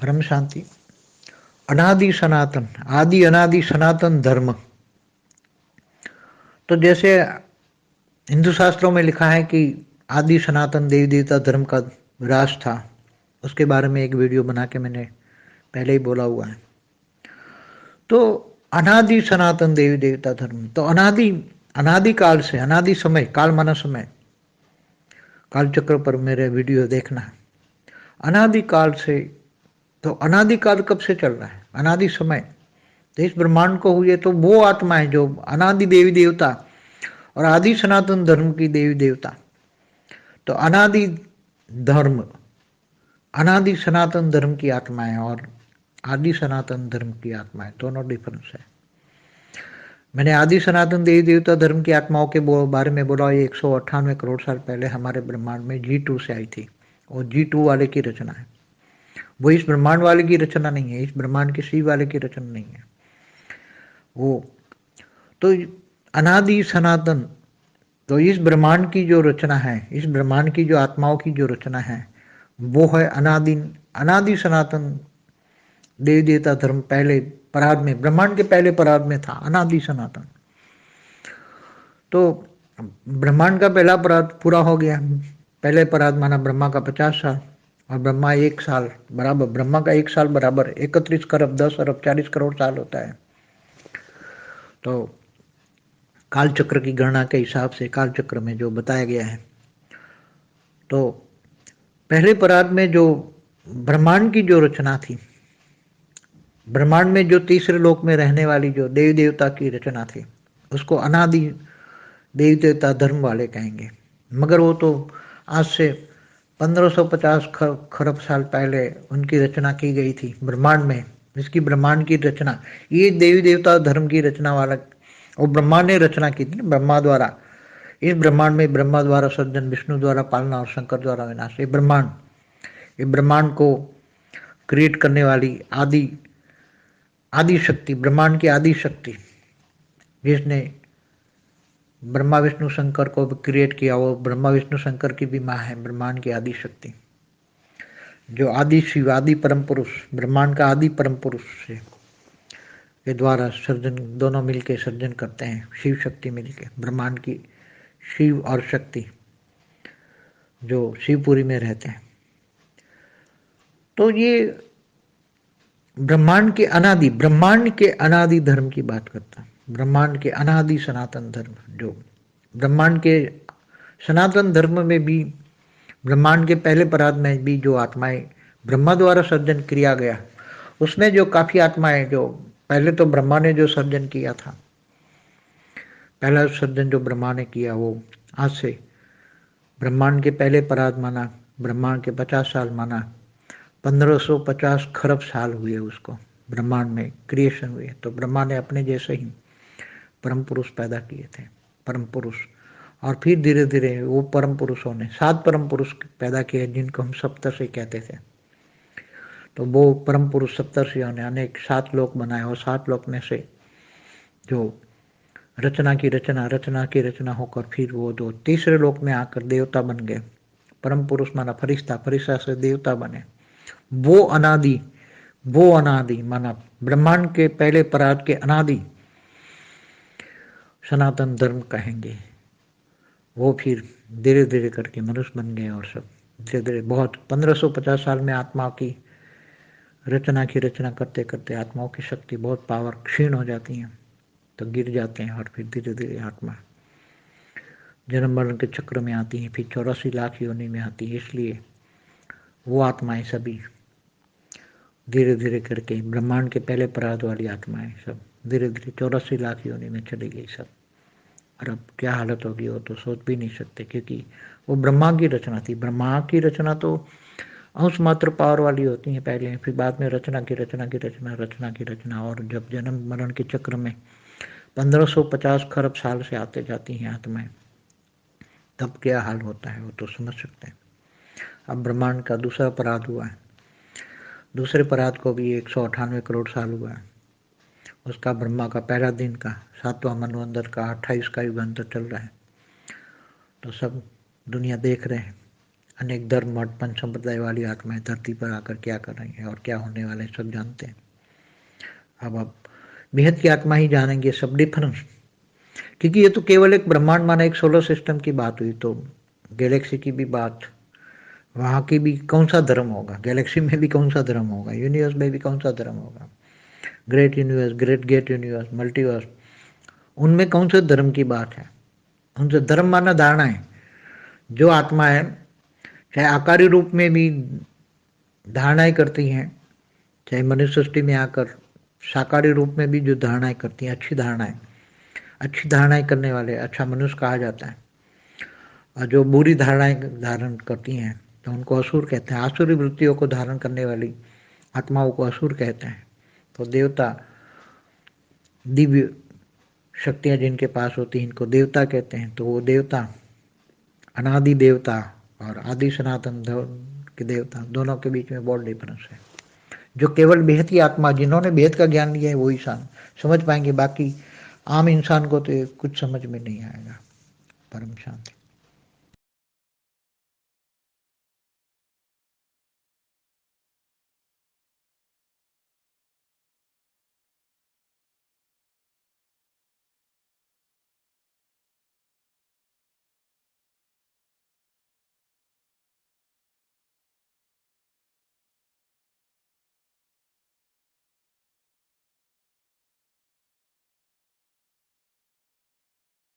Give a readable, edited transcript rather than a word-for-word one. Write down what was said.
परम शांति। अनादि सनातन, आदि अनादि सनातन धर्म। तो जैसे हिंदू शास्त्रों में लिखा है कि आदि सनातन देवी देवता धर्म का विराज था, उसके बारे में एक वीडियो बना के मैंने पहले ही बोला हुआ है। तो अनादि सनातन देवी देवता धर्म, तो अनादि अनादि काल से, अनादि समय, काल माना समय, काल चक्र पर मेरे वीडियो देखना है। अनादि काल से, तो अनादि काल कब से चल रहा है? अनादि समय। तो इस ब्रह्मांड को हुए तो वो आत्माएं जो अनादि देवी देवता और आदि सनातन धर्म की देवी देवता, तो अनादि धर्म, अनादि सनातन धर्म की आत्माएं और आदि सनातन धर्म की आत्माएं, दोनों डिफरेंस है। मैंने आदि सनातन देवी देवता धर्म की आत्माओं के बारे में बोला, ये 198 करोड़ साल पहले हमारे ब्रह्मांड में G2 से आई थी, और G2 वाले की रचना है। वो इस ब्रह्मांड वाले की रचना नहीं है, इस ब्रह्मांड के शिव वाले की रचना नहीं है वो। तो अनादि सनातन, तो इस ब्रह्मांड की जो रचना है, इस ब्रह्मांड की जो आत्माओं की जो रचना है, वो है अनादि अनादि सनातन देवी देवता धर्म। पहले पराग में, ब्रह्मांड के पहले पराग में था अनादि सनातन। तो ब्रह्मांड का पहला पराग पूरा हो गया। पहले पराग माना ब्रह्मा का 50 साल, और ब्रह्मा 1 साल बराबर, ब्रह्मा का 1 साल बराबर 31 खरब 10 अरब 40 करोड़ साल होता है। तो काल चक्र की गणना के हिसाब से, काल चक्र में जो बताया गया है, तो पहले पराग में जो ब्रह्मांड की जो रचना थी, ब्रह्मांड में जो तीसरे लोक में रहने वाली जो देवी देवता की रचना थी, उसको अनादि देवी देवता धर्म वाले कहेंगे। मगर वो तो आज से 1550 खरब साल पहले उनकी रचना की गई थी ब्रह्मांड में। इसकी ब्रह्मांड की रचना, ये देवी देवता धर्म की रचना वाला, और ब्रह्मा ने रचना की थी, ब्रह्मा द्वारा। इस ब्रह्मांड में ब्रह्मा द्वारा सृजन, विष्णु द्वारा पालना और शंकर द्वारा विनाश। ये ब्रह्मांड को क्रिएट करने वाली आदि आदि शक्ति, ब्रह्मांड की आदि शक्ति, जिसने ब्रह्मा विष्णु शंकर को क्रिएट किया, वो ब्रह्मा विष्णु शंकर की भी माँ है, ब्रह्मांड की आदि शक्ति, जो आदि शिव, आदि परम पुरुष, ब्रह्मांड का आदि परम पुरुष से के द्वारा सर्जन, दोनों मिलके सर्जन करते हैं। शिव शक्ति मिलके, ब्रह्मांड की शिव और शक्ति जो शिवपुरी में रहते हैं। तो ये ब्रह्मांड के अनादि धर्म की बात करता है। ब्रह्मांड के अनादि सनातन धर्म, जो ब्रह्मांड के सनातन धर्म में भी, ब्रह्मांड के पहले पराग में भी जो आत्माएं ब्रह्मा द्वारा सर्जन किया गया, उसमें जो काफी आत्माएं, जो पहले तो ब्रह्मा ने जो सर्जन किया था, पहला सर्जन जो ब्रह्मा ने किया, वो आज से ब्रह्मांड के पहले पराग माना, ब्रह्मांड के 50 साल माना, 1550 खरब साल हुए उसको ब्रह्मांड में क्रिएशन हुए। तो ब्रह्मा ने अपने जैसे ही परम पुरुष पैदा किए थे, परम पुरुष। और फिर धीरे धीरे वो परम पुरुषों ने 7 परम पुरुष पैदा किए, जिनको हम सप्तर्षि कहते थे। तो वो परम पुरुष सप्तर्षियों ने अनेक 7 लोक बनाए, और 7 लोक में से जो रचना की रचना होकर फिर वो जो तीसरे लोक में आकर देवता बन गए, परम पुरुष माना फरिश्ता, फरिश्ता से देवता बने, वो अनादि माना ब्रह्मांड के पहले पराग के अनादि सनातन धर्म कहेंगे। वो फिर धीरे धीरे करके मनुष्य बन गए, और सब धीरे धीरे बहुत 1550 साल में आत्माओं की रचना करते करते आत्माओं की शक्ति, बहुत पावर क्षीण हो जाती है, तो गिर जाते हैं, और फिर धीरे धीरे आत्मा जन्म मरण के चक्र में आती हैं, फिर 84 लाख योनि में आती है। इसलिए वो आत्माएं सभी धीरे धीरे करके, ब्रह्मांड के पहले पराग वाली आत्माएं सब धीरे धीरे 84 लाख योनि में चली गई सब। और अब क्या हालत होगी वो तो सोच भी नहीं सकते, क्योंकि वो ब्रह्मा की रचना थी। ब्रह्मा की रचना तो अंश मात्र पावर वाली होती है पहले, फिर बाद में रचना की रचना, और जब जन्म मरण के चक्र में 1550 खरब साल से आते जाती हैं आत्माएं, तब क्या हाल होता है वो तो समझ सकते हैं। अब ब्रह्मांड का दूसरा पराग हुआ है, दूसरे पराग को भी 198 करोड़ साल हुआ है। उसका ब्रह्मा का पहला दिन का 7वां मनवंतर का 28 का युगांतर चल रहा है। तो सब दुनिया देख रहे हैं अनेक धर्म मठ पंच संप्रदाय वाली आत्माएं धरती पर आकर क्या कर रही हैं और क्या होने वाले हैं सब जानते हैं। अब बेहद की आत्मा ही जानेंगे सब डिफरेंस, क्योंकि ये तो केवल एक ब्रह्मांड माना एक सोलर सिस्टम की बात हुई, तो गैलेक्सी की भी बात, वहाँ की भी कौन सा धर्म होगा, गैलेक्सी में भी कौन सा धर्म होगा, यूनिवर्स में भी कौन सा धर्म होगा, great universe, great gate universe, multiverse, उनमें कौन से धर्म की बात है। उनसे धर्म माना धारणा है। जो आत्मा है चाहे आकारी रूप में भी धारणाएं करती हैं, चाहे मनुष्य सृष्टि में आकर साकारी रूप में भी जो धारणाएं करती हैं, अच्छी धारणाएं करने वाले अच्छा मनुष्य कहा जाता है। और जो बुरी धारणाएं धारण करती हैं तो उनको असुर कहते हैं। आसुरी वृत्तियों को धारण करने वाली आत्माओं को असुर कहते हैं। तो देवता, दिव्य शक्तियां जिनके पास होती हैं इनको देवता कहते हैं। तो वो देवता, अनादि देवता और आदि सनातन के देवता, दोनों के बीच में बहुत डिफरेंस है। जो केवल बेहद की आत्मा, जिन्होंने बेहद का ज्ञान लिया है वही समझ पाएंगे, बाकी आम इंसान को तो कुछ समझ में नहीं आएगा। परम शांति।